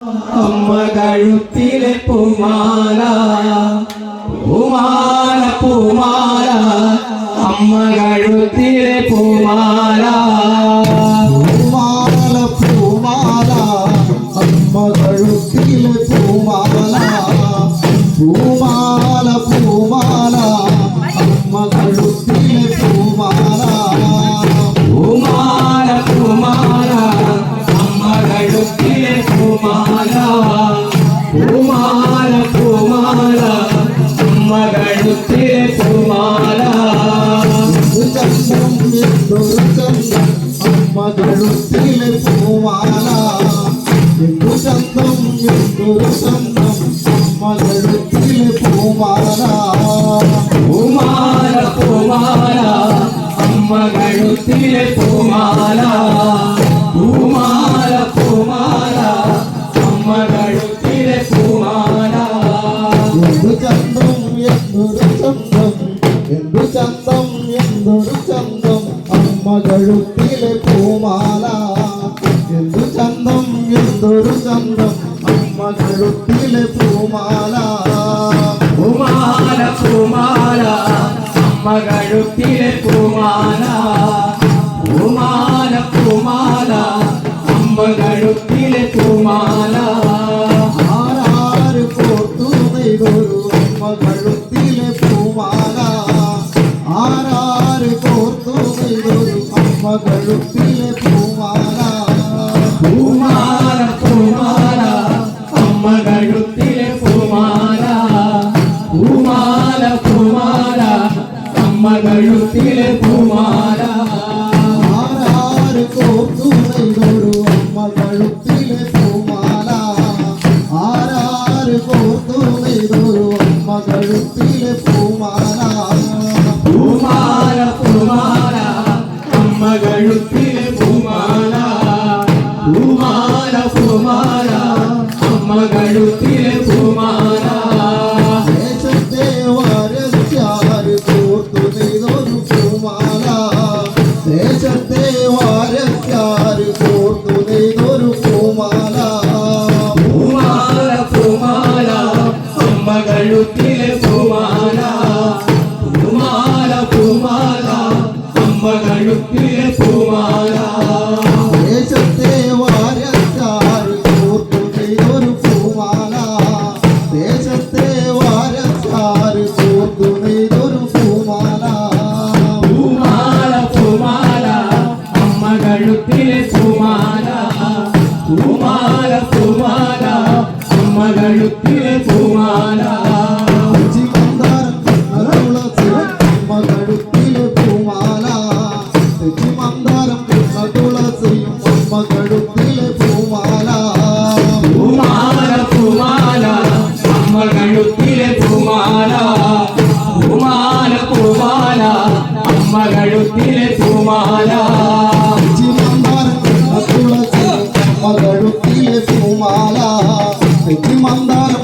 അമ്മ കഴുത്തിലെ പൂമാല പൂമാല പൂമാല അമ്മ കഴുത്തിലെ പൂമാല പൂമാല പൂമാല അമ്മ കഴുത്തിലെ പൂമാല പൂമാല പൂമാല അമ്മ കഴുത്തിലെ പൂമാല പൂമാല പൂമാല അമ്മ കഴുത്തിലെ പൂമാല പൂമാല പൂമാല അമ്മ കഴുത്തിലെ പൂമാല ചന്തം എന്തൊരു ചന്തം അമ്മ കഴുത്തിലെ പൂമാല എന്തു ചന്തം എന്തൊരു ചന്തം അമ്മ കഴുത്തിലെ പൂമാല പൂമാല പൂമാല അമ്മ കഴുത്തിലെ പൂമാല പൂമാല പൂമാല അമ്മ കഴുത്തിലെ പൂമാല എന്തു ചന്തം എന്തൊരു ചന്തം എന്തു ചന്തം എന്തൊരു ചന്തം അമ്മ കഴുത്തിലെ പൂമാല എന്തു ചന്തം എന്തൊരു ചന്തം അമ്മ കഴുത്തിലെ പൂമാല പൂമാല പൂമാല അമ്മ കഴുത്തിലെ പൂമാല പൂമാല പൂമാല അമ്മ കഴുത്തിലെ പൂമാല ആരാര് കോർത്തു നെയ്തൊരു അമ്മ കഴുത്തിലെ പൂമാല ആരാര് കോർത്തു നെയ്തൊരു അമ്മ കഴുത്തിലെ പൂമാല പൂമാല പൂമാല അമ്മ കഴുത്തിലെ പൂമാല പൂമാല പൂമാല അമ്മ കഴുത്തിലെ പൂമാല ആരാര് കോർത്തു നെയ്തൊരു അമ്മ കഴുത്തിലെ പൂമാല ആരാര് കോർത്തു നെയ്തൊരു അമ്മ കഴുത്തിലെ പൂമാല പൂമാല പൂമാല അമ്മ കഴുത്തിലെ പൂമാല പൂമാല പൂമാല അമ്മ കഴുത്തിലെ പൂമാല ദേശത്തെ വാരസ്യാര് കോർത്തു നെയ്തൊരു പൂമാല ദേശത്തെ വാരസ്യാര് കോർത്തു നെയ്തൊരു പൂമാല പൂമാല പൂമാല അമ്മ കഴുത്തിലെ പൂമാല പൂമാല പൂമാല അമ്മ കഴുത്തിലെ പൂമാല ദേശത്തെ വാരസ്യാര് കോർത്തു നെയ്തൊരു പൂമാല ദേശത്തെ വാരസ്യാര് കോർത്തു നെയ്തൊരു പൂമാല പൂമാല പൂമാല അമ്മ കഴുത്തിലെ പൂമാല പൂമാല പൂമാല അമ്മ കഴുത്തിലെ പൂമാല മന്ദാരം തുളസിയും അമ്മ കഴുത്തിലെ പൂമാല പൂമാല പൂമാല അമ്മ കഴുത്തിലെ പൂമാല പൂമാല പൂമാല അമ്മ കഴുത്തിലെ പൂമാല മന്ദാരം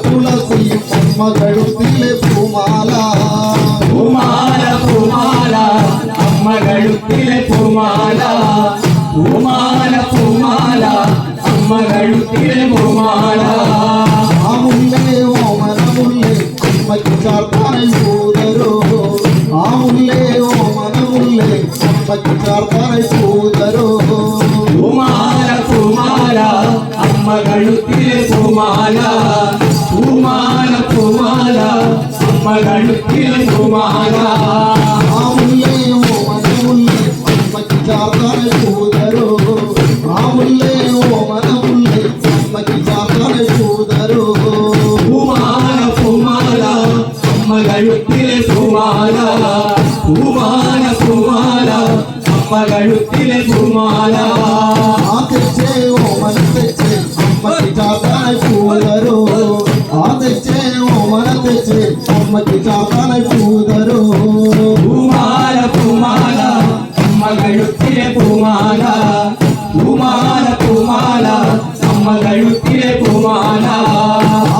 തുളസിയും അമ്മ കഴുത്തിലെ പൂമാല പൂമാല പൂമാല അമ്മ കഴുത്തിലെ പൂമാല പൂമാല പൂമാല അമ്മ കഴുത്തിലെ പൂമാല ആ മുല്ലേ ഓമനമുല്ലേ അമ്മയ്ക്ക് ചാർത്താനായി പൂതരോ ആ മുല്ലേ ഓമനമുല്ലേ അമ്മയ്ക്ക് ചാർത്താനായി പൂതരോ പൂമാല പൂമാല അമ്മ കഴുത്തിലെ പൂമാല പൂമാല പൂമാല അമ്മ കഴുത്തിലെ പൂമാല ആ മുല്ലേ ഓമനമുല്ലേ അമ്മയ്ക്ക് ചാർത്താനായി പൂതരോ ആ മുല്ലേ ഓമനമുല്ലേ അമ്മയ്ക്ക് ചാർത്താനായി പൂതരോ പൂമാല പൂമാല അമ്മ കഴുത്തിലെ പൂമാല പൂമാല പൂമാല അമ്മ കഴുത്തിലെ പൂമാല ആ തെച്ചേ ഓമന തെച്ചേ അമ്മയ്ക്ക് ചാർത്താനായി പൂതരോ ആ തെച്ചേ ഓമന തെച്ചേ അമ്മയ്ക്ക് ചാർത്താനായി പൂതരോ പൂമാല പൂമാല അമ്മ കഴുത്തിലെ പൂമാല പൂമാല പൂമാല അമ്മ കഴുത്തിലെ പൂമാല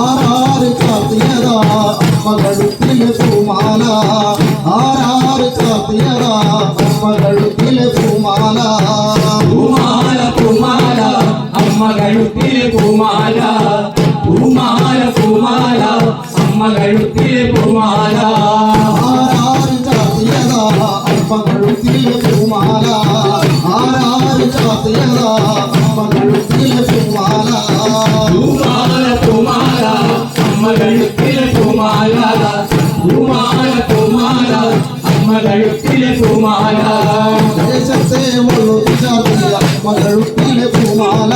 ആരാര് ചാർത്തിയതാ അമ്മ കഴുത്തിലെ പൂമാല ആരാര് ചാർത്തിയതാ അമ്മ കഴുത്തിലെ പൂമാല പൂമാല പൂമാല അമ്മ അമ്മ കഴുത്തിലെ പൂമാല പൂമാല പൂമാല അമ്മ കഴുത്തിലെ പൂമാല ആരാര് ചാത്തിയതാ അമ്മ കഴുത്തിലെ പൂമാല ആരാര് ചാത്തിയതാ അമ്മ കഴുത്തിലെ പൂമാല പൂമാല പൂമാല അമ്മ കഴുത്തിലെ പൂമാല പൂമാല പൂമാല അമ്മ കഴുത്തിലെ പൂമാല ദേശത്തെ വള്ളൊത്തി ചാത്തിയ അമ്മ കഴുത്തിലെ പൂമാല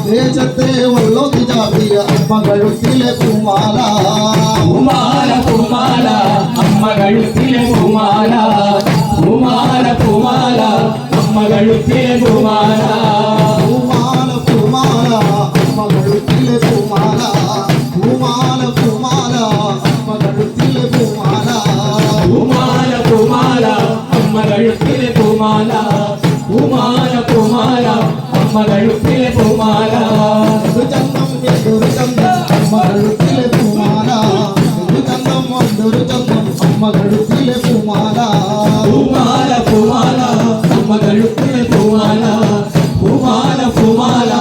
ദേശത്തെ വള്ളൊത്തി ചാത്തിയ അമ്മ കഴുത്തിലെ പൂമാല പൂമാല പൂമാല അമ്മ കഴുത്തിലെ പൂമാല പൂമാല പൂമാല അമ്മ കഴുത്തിലെ പൂമാല പൂമാല പൂമാല അമ്മ കഴുത്തിലെ പൂമാല പൂമാല പൂമാല അമ്മ കഴുത്തിലെ പൂമാല പൂമാല പൂമാല അമ്മ കഴുത്തിലെ പൂമാല പൂമാല പൂമാല അമ്മ കഴുത്തിലെ പൂമാല ഒരു ചന്തം എന്തൊരു ചന്തം അമ്മ കഴുത്തിലെ പൂമാല ഒരു ചന്തം എന്തൊരു ചന്തം അമ്മ കഴുത്തിലെ പൂമാല പൂമാല പൂമാല അമ്മ കഴുത്തിലെ പൂമാല പൂമാല പൂമാല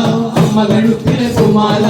അമ്മ കഴുത്തിലെ പൂമാല